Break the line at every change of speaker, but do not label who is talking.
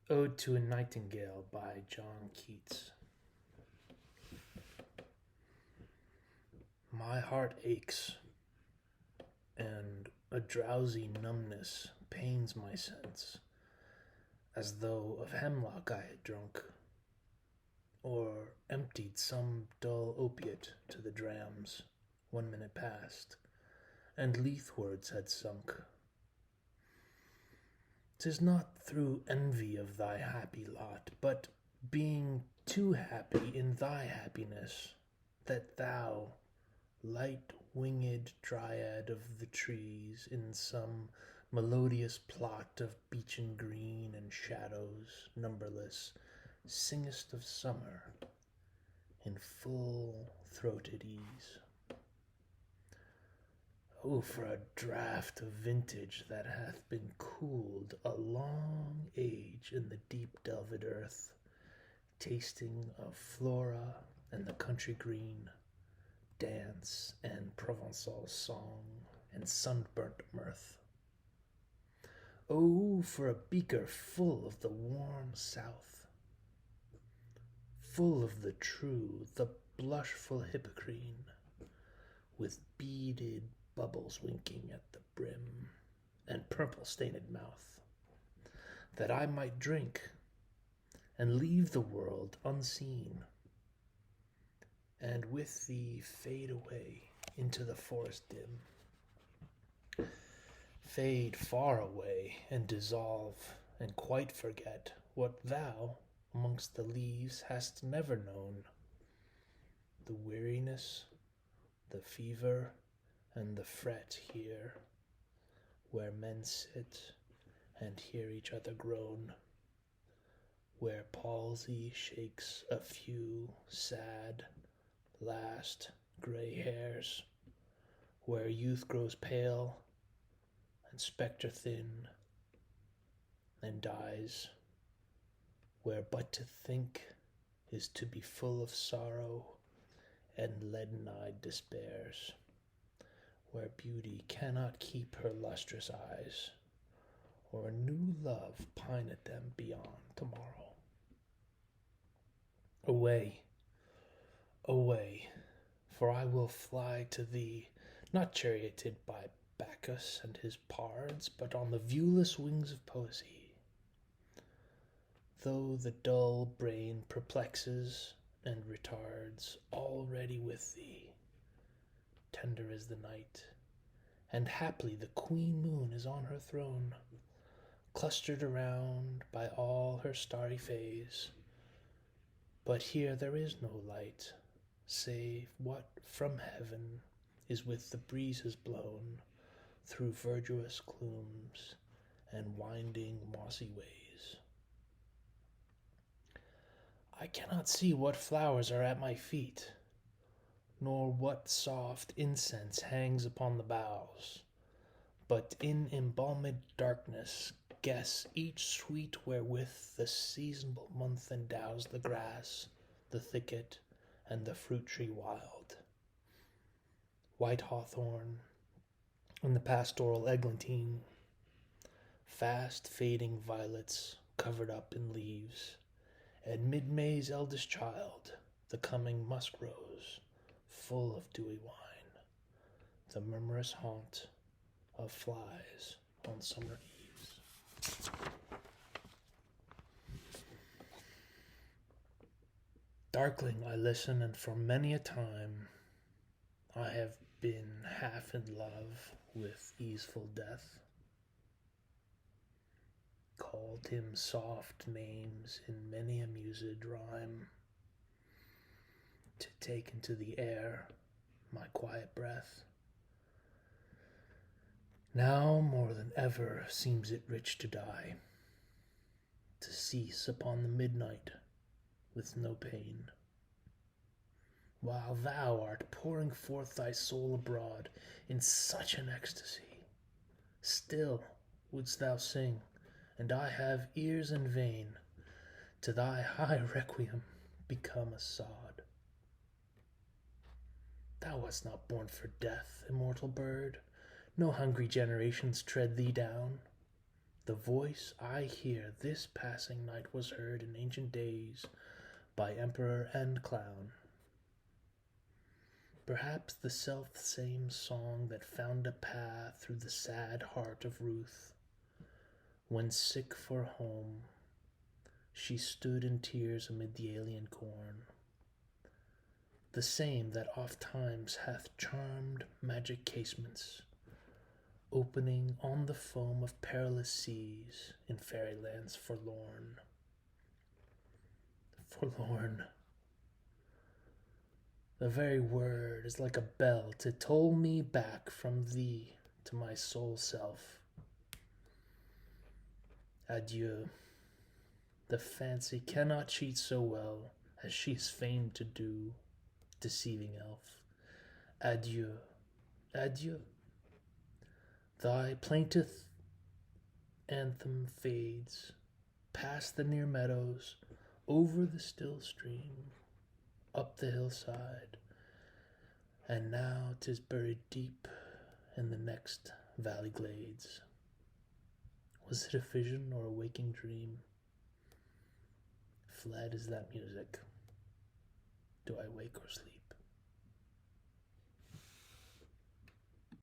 Ode to a Nightingale by John Keats. My heart aches, and a drowsy numbness pains my sense, as though of hemlock I had drunk, or emptied some dull opiate to the drams 1 minute past, and leathwards had sunk. 'Tis not through envy of thy happy lot, but being too happy in thy happiness, that thou, light-winged dryad of the trees, in some melodious plot of beechen green and shadows numberless, singest of summer in full-throated ease. Oh, for a draught of vintage that hath been cooled a long age in the deep delved earth, tasting of flora and the country green, dance and Provençal song and sunburnt mirth. Oh, for a beaker full of the warm south, full of the true, the blushful hippocrene, with beaded bubbles winking at the brim, and purple-stained mouth, that I might drink and leave the world unseen, and with thee fade away into the forest dim, fade far away and dissolve and quite forget what thou amongst the leaves hast never known, the weariness, the fever, and the fret here, where men sit and hear each other groan, where palsy shakes a few sad, last gray hairs, where youth grows pale and spectre thin and dies, where but to think is to be full of sorrow and leaden-eyed despairs, where beauty cannot keep her lustrous eyes, or a new love pine at them beyond tomorrow. Away, away, for I will fly to thee, not charioted by Bacchus and his pards, but on the viewless wings of poesy. Though the dull brain perplexes and retards, already with thee, tender is the night, and haply the queen moon is on her throne, clustered around by all her starry fays. But here there is no light, save what from heaven is with the breezes blown through verdurous glooms and winding mossy ways. I cannot see what flowers are at my feet, nor what soft incense hangs upon the boughs, but in embalmed darkness guess each sweet wherewith the seasonable month endows the grass, the thicket, and the fruit tree wild. White hawthorn and the pastoral eglantine, fast fading violets covered up in leaves, and mid-May's eldest child, the coming musk rose, full of dewy wine, the murmurous haunt of flies on summer eves. Darkling I listen, and for many a time I have been half in love with easeful death, called him soft names in many a mused rhyme, to take into the air my quiet breath. Now more than ever seems it rich to die, to cease upon the midnight with no pain, while thou art pouring forth thy soul abroad in such an ecstasy. Still wouldst thou sing, and I have ears in vain, to thy high requiem become a sod. Thou wast not born for death, immortal bird, no hungry generations tread thee down. The voice I hear this passing night was heard in ancient days by emperor and clown. Perhaps the self-same song that found a path through the sad heart of Ruth, when sick for home, she stood in tears amid the alien corn. The same that oft times hath charmed magic casements, opening on the foam of perilous seas in fairylands forlorn. Forlorn. The very word is like a bell to toll me back from thee to my soul self. Adieu. The fancy cannot cheat so well as she is famed to do, deceiving elf. Adieu. Adieu. Thy plaintive anthem fades past the near meadows, over the still stream, up the hillside, and now 'tis buried deep in the next valley glades. Was it a vision or a waking dream? Fled is that music. Do I wake or sleep?